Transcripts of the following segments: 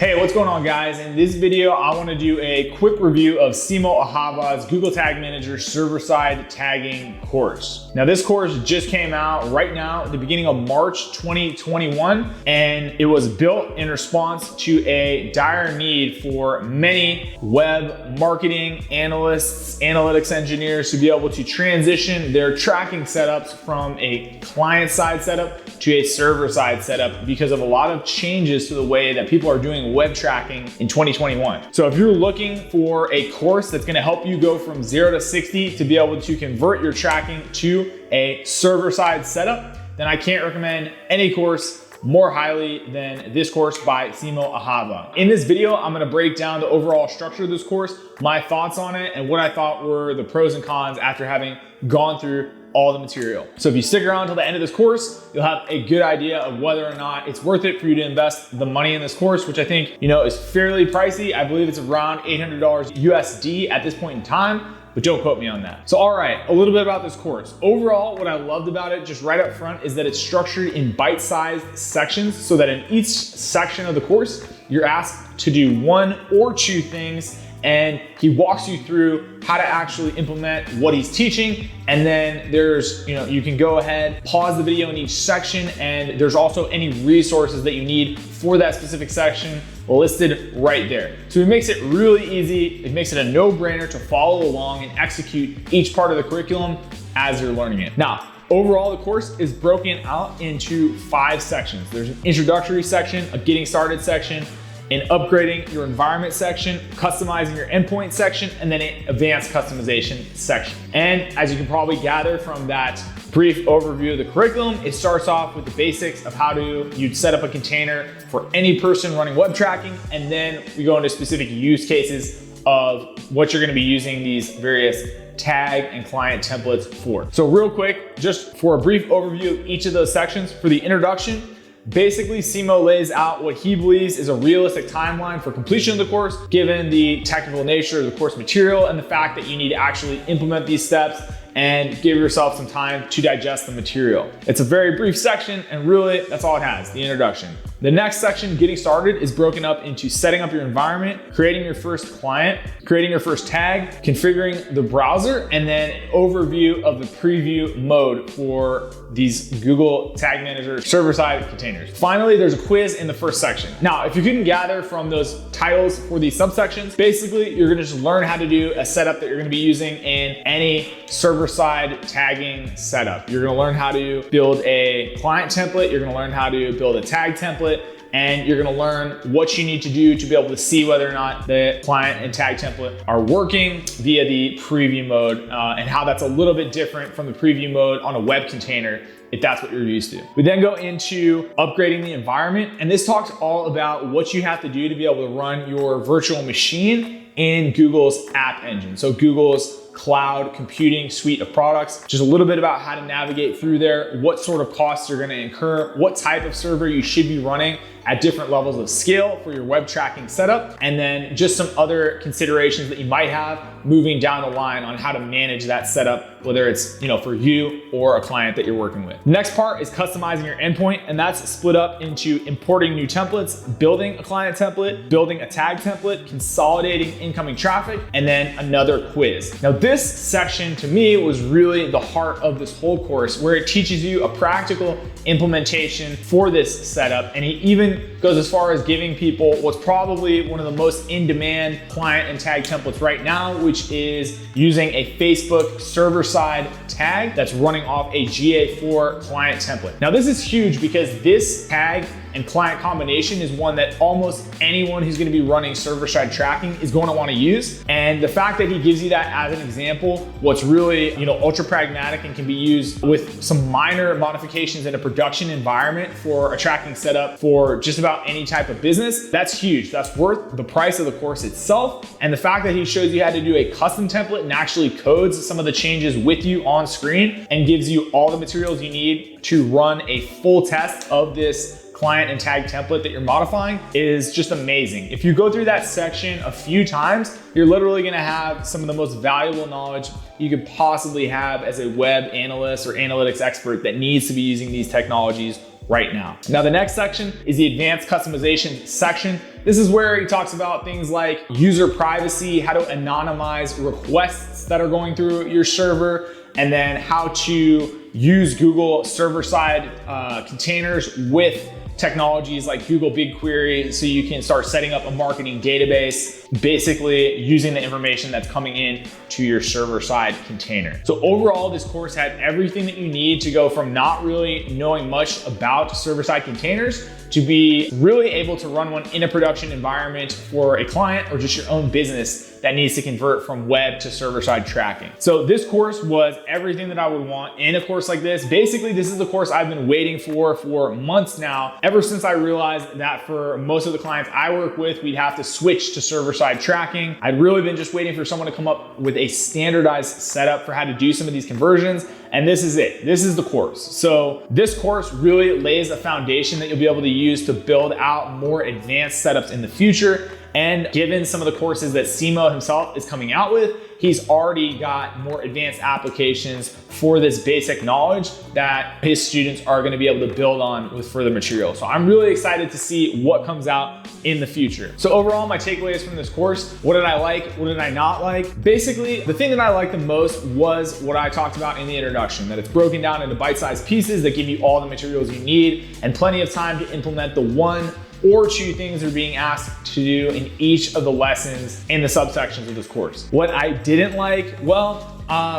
Hey, what's going on guys? In this video, I want to do a quick review of Simo Ahavas Google Tag Manager server-side tagging course. Now this course just came out right now at the beginning of March 2021, and it was built in response to a dire need for many web marketing analysts, analytics engineers to be able to transition their tracking setups from a client-side setup to a server-side setup because of a lot of changes to the way that people are doing web tracking in 2021. So if you're looking for a course that's gonna help you go from 0 to 60 to be able to convert your tracking to a server-side setup, then I can't recommend any course more highly than this course by Simo Ahava. In this video, I'm gonna break down the overall structure of this course, my thoughts on it, and what I thought were the pros and cons after having gone through all the material. So if you stick around till the end of this course, you'll have a good idea of whether or not it's worth it for you to invest the money in this course, which I think, is fairly pricey. I believe it's around $800 USD at this point in time, but don't quote me on that. So all right, a little bit about this course. Overall, what I loved about it just right up front is that it's structured in bite-sized sections so that in each section of the course, you're asked to do one or two things, and he walks you through how to actually implement what he's teaching. And then there's, you can go ahead, pause the video in each section, and there's also any resources that you need for that specific section listed right there. So it makes it really easy. It makes it a no-brainer to follow along and execute each part of the curriculum as you're learning it. Now, overall, the course is broken out into 5 sections. There's an introductory section, a getting started section, an upgrading your environment section, customizing your endpoint section, and then an advanced customization section. And as you can probably gather from that brief overview of the curriculum, it starts off with the basics of how you'd set up a container for any person running web tracking, and then we go into specific use cases of what you're gonna be using these various tag and client templates for. So real quick, just for a brief overview of each of those sections, for the introduction, basically, Simo lays out what he believes is a realistic timeline for completion of the course, given the technical nature of the course material and the fact that you need to actually implement these steps and give yourself some time to digest the material. It's a very brief section, and really that's all it has, the introduction. The next section, getting started, is broken up into setting up your environment, creating your first client, creating your first tag, configuring the browser, and then an overview of the preview mode for these Google Tag Manager server-side containers. Finally, there's a quiz in the first section. Now, if you couldn't gather from those titles for these subsections, basically you're gonna just learn how to do a setup that you're gonna be using in any server-side tagging setup. You're gonna learn how to build a client template, you're gonna learn how to build a tag template, and you're gonna learn what you need to do to be able to see whether or not the client and tag template are working via the preview mode, and how that's a little bit different from the preview mode on a web container, if that's what you're used to. We then go into upgrading the environment, and this talks all about what you have to do to be able to run your virtual machine in Google's App Engine. So Google's cloud computing suite of products, just a little bit about how to navigate through there, what sort of costs you're gonna incur, what type of server you should be running at different levels of scale for your web tracking setup, and then just some other considerations that you might have moving down the line on how to manage that setup, whether it's for you or a client that you're working with. The next part is customizing your endpoint, and that's split up into importing new templates, building a client template, building a tag template, consolidating incoming traffic, and then another quiz. Now this section to me was really the heart of this whole course, where it teaches you a practical implementation for this setup, and he even goes as far as giving people what's probably one of the most in-demand client and tag templates right now, which is using a Facebook server-side tag that's running off a GA4 client template. Now this is huge because this tag and client combination is one that almost anyone who's gonna be running server-side tracking is going to want to use. And the fact that he gives you that as an example, what's really ultra pragmatic and can be used with some minor modifications in a production environment for a tracking setup for just about any type of business, that's huge. That's worth the price of the course itself. And the fact that he shows you how to do a custom template and actually codes some of the changes with you on screen and gives you all the materials you need to run a full test of this client and tag template that you're modifying is just amazing. If you go through that section a few times, you're literally gonna have some of the most valuable knowledge you could possibly have as a web analyst or analytics expert that needs to be using these technologies right now. Now, the next section is the advanced customization section. This is where he talks about things like user privacy, how to anonymize requests that are going through your server, and then how to use Google server-side containers with technologies like Google BigQuery so you can start setting up a marketing database, basically using the information that's coming in to your server-side container. So overall, this course had everything that you need to go from not really knowing much about server-side containers to be really able to run one in a production environment for a client or just your own business that needs to convert from web to server-side tracking. So this course was everything that I would want in a course like this. Basically, this is the course I've been waiting for months now, ever since I realized that for most of the clients I work with, we'd have to switch to server-side tracking. I'd really been just waiting for someone to come up with a standardized setup for how to do some of these conversions. And this is it. This is the course. So this course really lays a foundation that you'll be able to use to build out more advanced setups in the future. And given some of the courses that Simo himself is coming out with, he's already got more advanced applications for this basic knowledge that his students are gonna be able to build on with further material. So I'm really excited to see what comes out in the future. So overall, my takeaways from this course, what did I like? What did I not like? Basically, the thing that I liked the most was what I talked about in the introduction, that it's broken down into bite-sized pieces that give you all the materials you need and plenty of time to implement the one or two things that are being asked to do in each of the lessons in the subsections of this course. What I didn't like, well,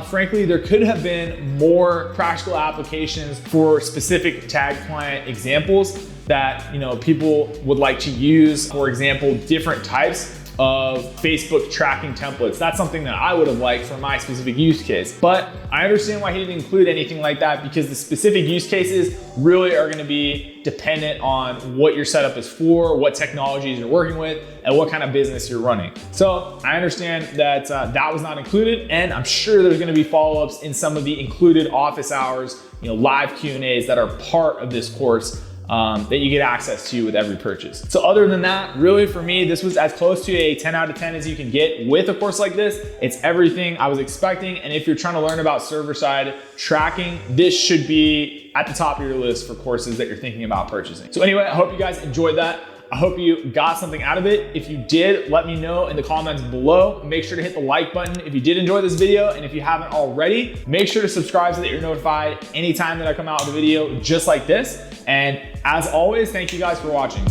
frankly, there could have been more practical applications for specific tag client examples that people would like to use. For example, different types of Facebook tracking templates. That's something that I would have liked for my specific use case. But I understand why he didn't include anything like that, because the specific use cases really are gonna be dependent on what your setup is for, what technologies you're working with, and what kind of business you're running. So I understand that that was not included, and I'm sure there's gonna be follow-ups in some of the included office hours, live Q&As that are part of this course that you get access to with every purchase. So other than that, really for me, this was as close to a 10 out of 10 as you can get with a course like this. It's everything I was expecting. And if you're trying to learn about server-side tracking, this should be at the top of your list for courses that you're thinking about purchasing. So anyway, I hope you guys enjoyed that. I hope you got something out of it. If you did, let me know in the comments below. Make sure to hit the like button if you did enjoy this video. And if you haven't already, make sure to subscribe so that you're notified anytime that I come out with a video just like this. And as always, thank you guys for watching.